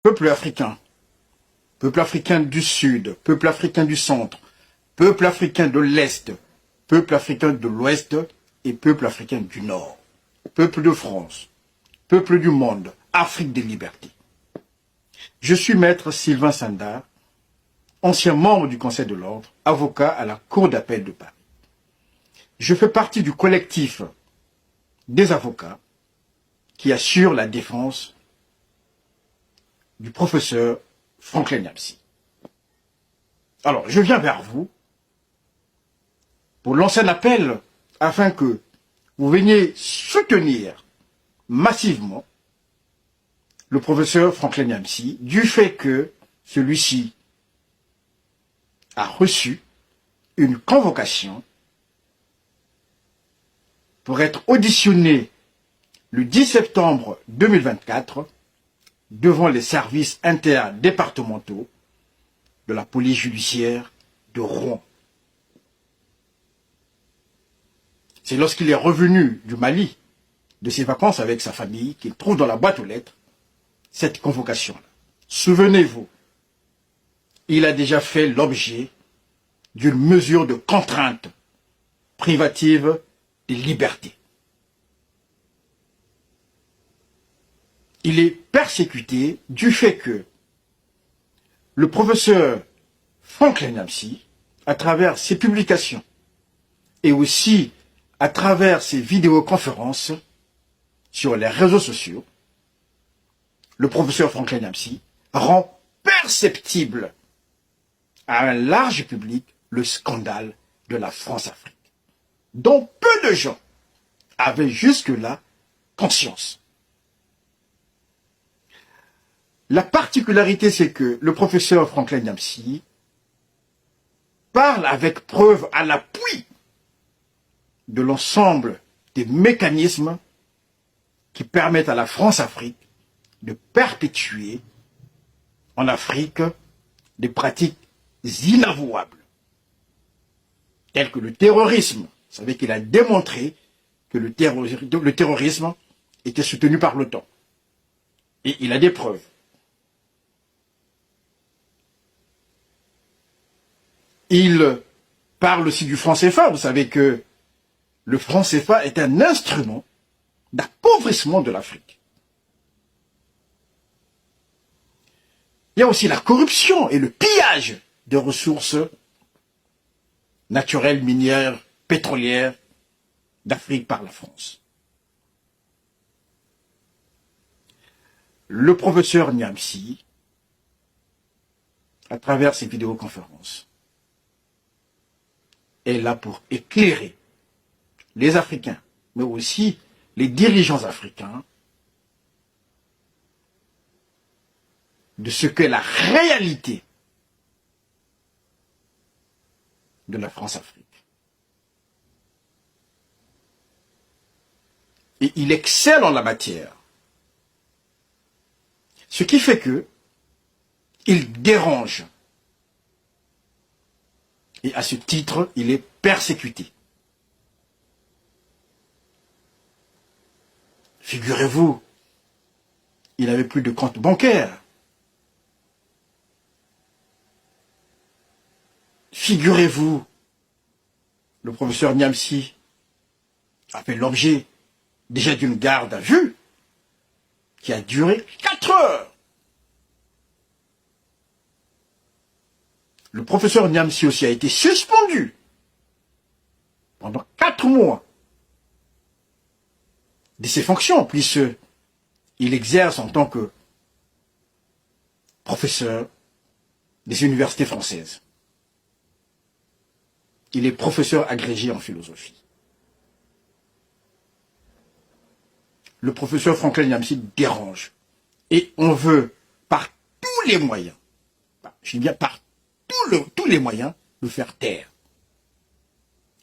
Peuple africain du Sud, peuple africain du Centre, peuple africain de l'Est, peuple africain de l'Ouest et peuple africain du Nord, peuple de France, peuple du monde, Afrique des libertés. Je suis maître Sylvain Sanda, ancien membre du Conseil de l'Ordre, avocat à la Cour d'appel de Paris. Je fais partie du collectif des avocats qui assure la défense du professeur Franklin Nyamsi. Alors, je viens vers vous pour lancer un appel afin que vous veniez soutenir massivement le professeur Franklin Nyamsi du fait que celui-ci a reçu une convocation pour être auditionné le 10 septembre 2024 devant les services interdépartementaux de la police judiciaire de Rouen. C'est lorsqu'il est revenu du Mali, de ses vacances avec sa famille, qu'il trouve dans la boîte aux lettres cette convocation-là. Souvenez-vous, il a déjà fait l'objet d'une mesure de contrainte privative des libertés. Il est persécuté du fait que le professeur Franklin Nyamsi, à travers ses publications et aussi à travers ses vidéoconférences sur les réseaux sociaux, le professeur Franklin Nyamsi rend perceptible à un large public le scandale de la France-Afrique, dont peu de gens avaient jusque-là conscience. La particularité, c'est que le professeur Franklin Nyamsi parle avec preuve à l'appui de l'ensemble des mécanismes qui permettent à la France-Afrique de perpétuer en Afrique des pratiques inavouables, telles que le terrorisme. Vous savez qu'il a démontré que le terrorisme était soutenu par l'OTAN. Et il a des preuves. Il parle aussi du franc CFA. Vous savez que le franc CFA est un instrument d'appauvrissement de l'Afrique. Il y a aussi la corruption et le pillage des ressources naturelles, minières, pétrolières d'Afrique par la France. Le professeur Nyamsi, à travers ses vidéoconférences, est là pour éclairer les Africains, mais aussi les dirigeants africains, de ce qu'est la réalité de la France-Afrique. Et il excelle en la matière. Ce qui fait que il dérange. Et à ce titre, il est persécuté. Figurez-vous, il n'avait plus de compte bancaire. Figurez-vous, le professeur Nyamsi a fait l'objet déjà d'une garde à vue qui a duré 4 heures. Le professeur Nyamsi aussi a été suspendu pendant 4 mois de ses fonctions, puisqu'il exerce en tant que professeur des universités françaises. Il est professeur agrégé en philosophie. Le professeur Franklin Nyamsi dérange. Et on veut, par tous les moyens, je dis bien par tous les moyens, le faire taire.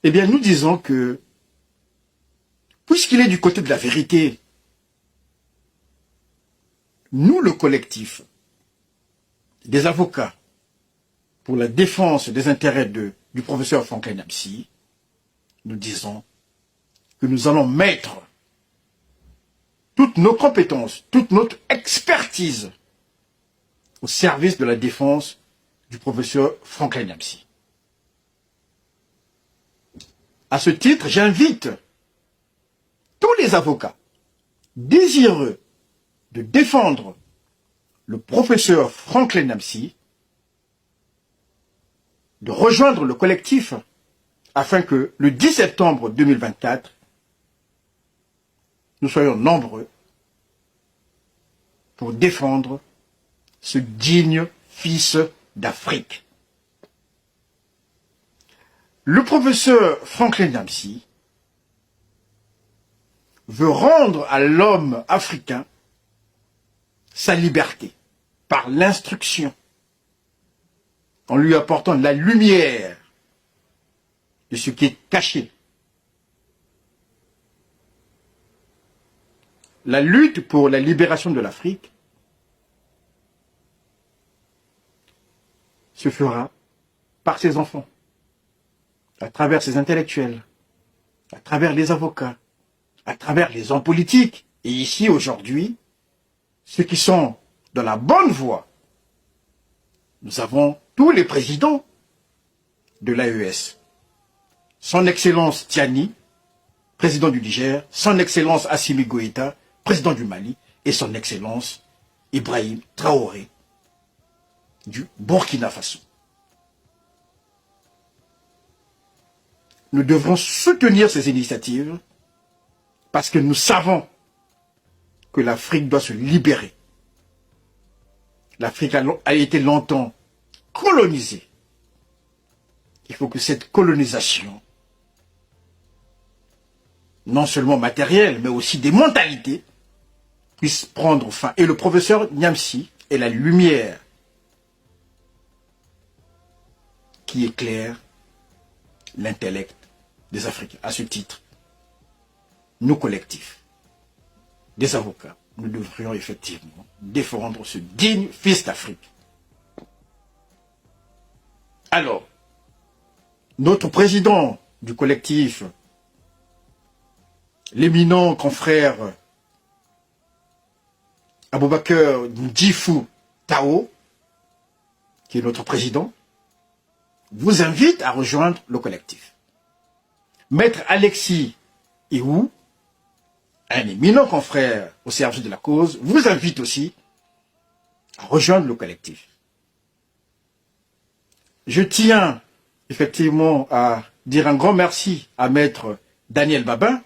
Eh bien, nous disons que, puisqu'il est du côté de la vérité, nous, le collectif des avocats pour la défense des intérêts du professeur Franklin Nyamsi, nous disons que nous allons mettre toutes nos compétences, toute notre expertise au service de la défense du professeur Franklin Nyamsi. À ce titre, j'invite tous les avocats désireux de défendre le professeur Franklin Nyamsi de rejoindre le collectif afin que le 10 septembre 2024, nous soyons nombreux pour défendre ce digne fils d'Afrique. Le professeur Franklin Nyamsi veut rendre à l'homme africain sa liberté par l'instruction, en lui apportant la lumière de ce qui est caché. La lutte pour la libération de l'Afrique se fera par ses enfants, à travers ses intellectuels, à travers les avocats, à travers les hommes politiques, et ici aujourd'hui, ceux qui sont dans la bonne voie. Nous avons tous les présidents de l'AES. Son Excellence Tiani, président du Niger, son Excellence Assimi Goïta, président du Mali, et son Excellence Ibrahim Traoré du Burkina Faso. Nous devrons soutenir ces initiatives parce que nous savons que l'Afrique doit se libérer. L'Afrique a été longtemps colonisée. Il faut que cette colonisation, non seulement matérielle, mais aussi des mentalités, puisse prendre fin. Et le professeur Nyamsi est la lumière qui éclaire l'intellect des Africains. À ce titre, nous collectifs, des avocats, nous devrions effectivement défendre ce digne fils d'Afrique. Alors, notre président du collectif, l'éminent confrère Aboubakar Ndjifou Tao, qui est notre président, vous invite à rejoindre le collectif. Maître Alexis Ihou, un éminent confrère au service de la cause, vous invite aussi à rejoindre le collectif. Je tiens effectivement à dire un grand merci à Maître Daniel Babin,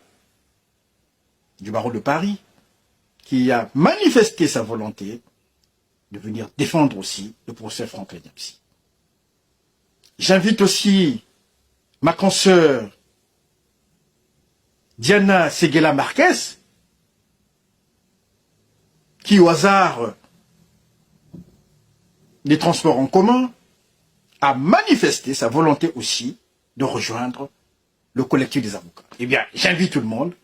du barreau de Paris, qui a manifesté sa volonté de venir défendre aussi le professeur Franklin Nyamsi. J'invite aussi ma consoeur Diana Seguela Marquez, qui au hasard des transports en commun a manifesté sa volonté aussi de rejoindre le collectif des avocats. Eh bien, j'invite tout le monde,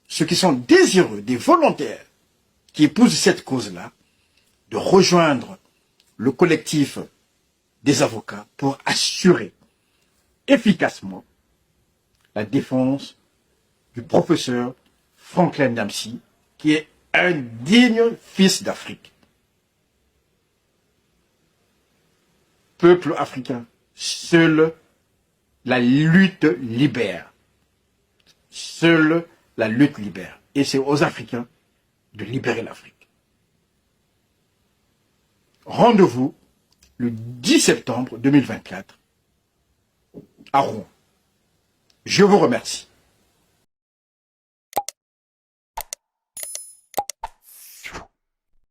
ceux qui sont désireux, des volontaires, qui épousent cette cause-là, de rejoindre le collectif des avocats pour assurer efficacement la défense du professeur Franklin Nyamsi, qui est un digne fils d'Afrique. Peuple africain, seule la lutte libère. Seule la lutte libère. Et c'est aux Africains de libérer l'Afrique. Rendez-vous le 10 septembre 2024 à Rouen. Je vous remercie.